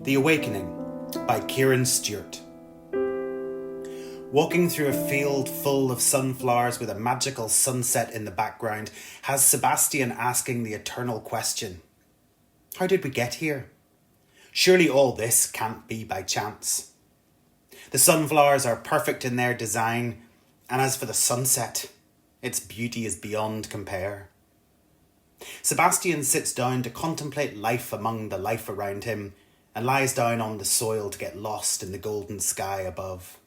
The Awakening by Kieran Stewart. Walking through a field full of sunflowers with a magical sunset in the background has Sebastian asking the eternal question, how did we get here? Surely all this can't be by chance. The sunflowers are perfect in their design, and as for the sunset, its beauty is beyond compare. Sebastian sits down to contemplate life among the life around him and lies down on the soil to get lost in the golden sky above.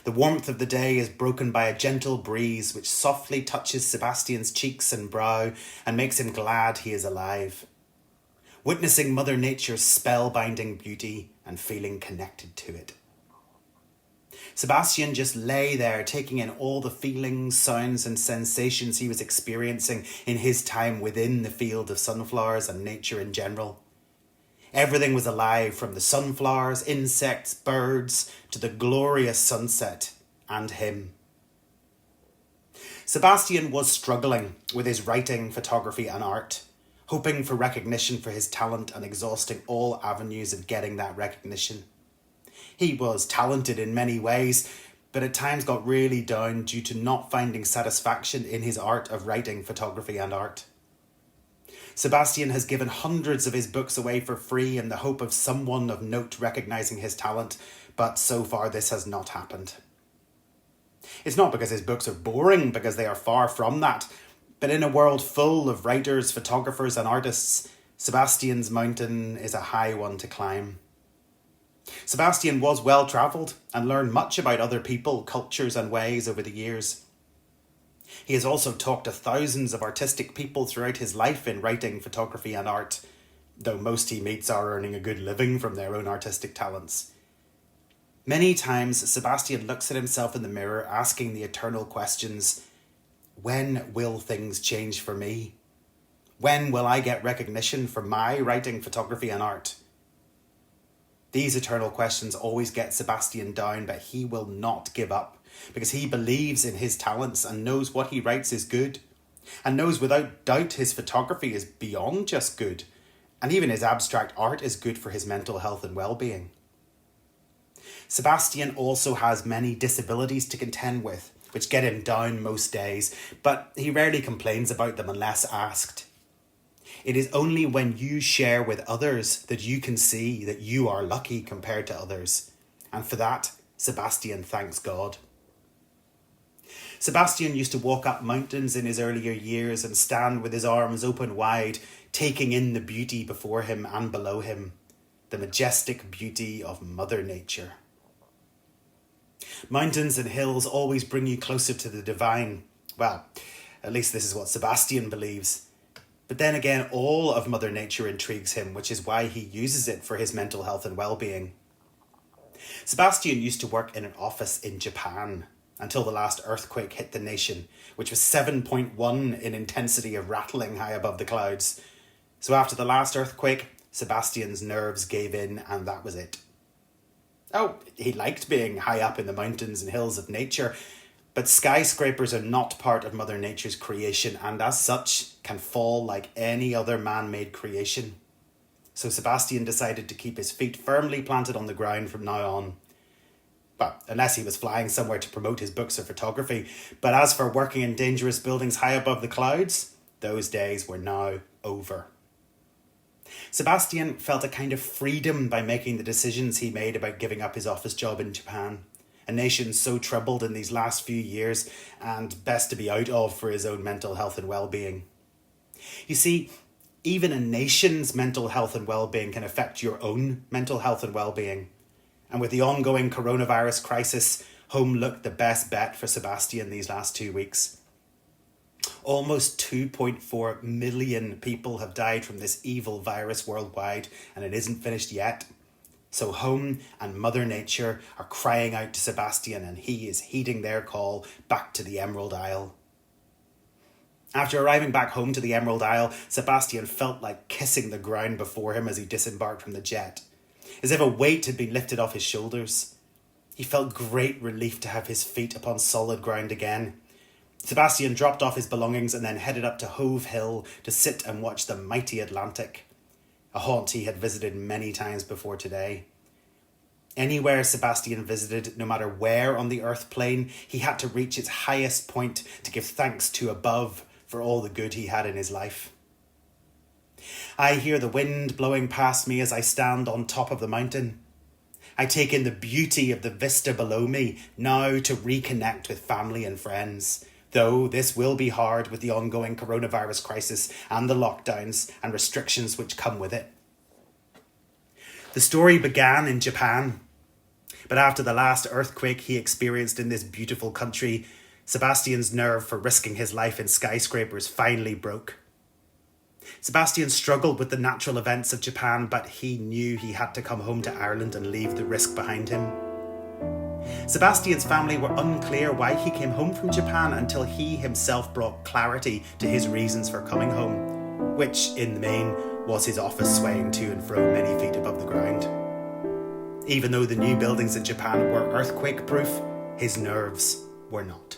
The warmth of the day is broken by a gentle breeze which softly touches Sebastian's cheeks and brow and makes him glad he is alive, witnessing Mother Nature's spellbinding beauty and feeling connected to it. Sebastian just lay there taking in all the feelings, sounds and sensations he was experiencing in his time within the field of sunflowers and nature in general. Everything was alive, from the sunflowers, insects, birds, to the glorious sunset and him. Sebastian was struggling with his writing, photography and art, hoping for recognition for his talent and exhausting all avenues of getting that recognition. He was talented in many ways, but at times got really down due to not finding satisfaction in his art of writing, photography and art. Sebastian has given hundreds of his books away for free in the hope of someone of note recognizing his talent, but so far this has not happened. It's not because his books are boring, because they are far from that, but in a world full of writers, photographers and artists, Sebastian's mountain is a high one to climb. Sebastian was well travelled and learned much about other people, cultures and ways over the years. He has also talked to thousands of artistic people throughout his life in writing, photography and art, though most he meets are earning a good living from their own artistic talents. Many times Sebastian looks at himself in the mirror asking the eternal questions, when will things change for me? When will I get recognition for my writing, photography and art? These eternal questions always get Sebastian down, but he will not give up because he believes in his talents and knows what he writes is good, and knows without doubt his photography is beyond just good, and even his abstract art is good for his mental health and well-being. Sebastian also has many disabilities to contend with, which get him down most days, but he rarely complains about them unless asked. It is only when you share with others that you can see that you are lucky compared to others. And for that, Sebastian thanks God. Sebastian used to walk up mountains in his earlier years and stand with his arms open wide, taking in the beauty before him and below him, the majestic beauty of Mother Nature. Mountains and hills always bring you closer to the divine. Well, at least this is what Sebastian believes. But then again, all of Mother Nature intrigues him, which is why he uses it for his mental health and well-being. Sebastian used to work in an office in Japan until the last earthquake hit the nation, which was 7.1 in intensity of rattling high above the clouds. So after the last earthquake, Sebastian's nerves gave in and that was it. Oh, he liked being high up in the mountains and hills of nature, but skyscrapers are not part of Mother Nature's creation and as such can fall like any other man-made creation. So Sebastian decided to keep his feet firmly planted on the ground from now on. Well, unless he was flying somewhere to promote his books or photography. But as for working in dangerous buildings high above the clouds, those days were now over. Sebastian felt a kind of freedom by making the decisions he made about giving up his office job in Japan, a nation so troubled in these last few years and best to be out of for his own mental health and well-being. You see, even a nation's mental health and well-being can affect your own mental health and well-being. And with the ongoing coronavirus crisis, home looked the best bet for Sebastian these last 2 weeks. Almost 2.4 million people have died from this evil virus worldwide, and it isn't finished yet. So home and Mother Nature are crying out to Sebastian, and he is heeding their call back to the Emerald Isle. After arriving back home to the Emerald Isle, Sebastian felt like kissing the ground before him as he disembarked from the jet, as if a weight had been lifted off his shoulders. He felt great relief to have his feet upon solid ground again. Sebastian dropped off his belongings and then headed up to Hove Hill to sit and watch the mighty Atlantic. a haunt he had visited many times before today. Anywhere Sebastian visited, no matter where on the earth plane, he had to reach its highest point to give thanks to above for all the good he had in his life. I hear the wind blowing past me as I stand on top of the mountain. I take in the beauty of the vista below me, now to reconnect with family and friends, though this will be hard with the ongoing coronavirus crisis and the lockdowns and restrictions which come with it. The story began in Japan, but after the last earthquake he experienced in this beautiful country, Sebastian's nerve for risking his life in skyscrapers finally broke. Sebastian struggled with the natural events of Japan, but he knew he had to come home to Ireland and leave the risk behind him. Sebastian's family were unclear why he came home from Japan until he himself brought clarity to his reasons for coming home, which, in the main, was his office swaying to and fro many feet above the ground. Even though the new buildings in Japan were earthquake-proof, his nerves were not.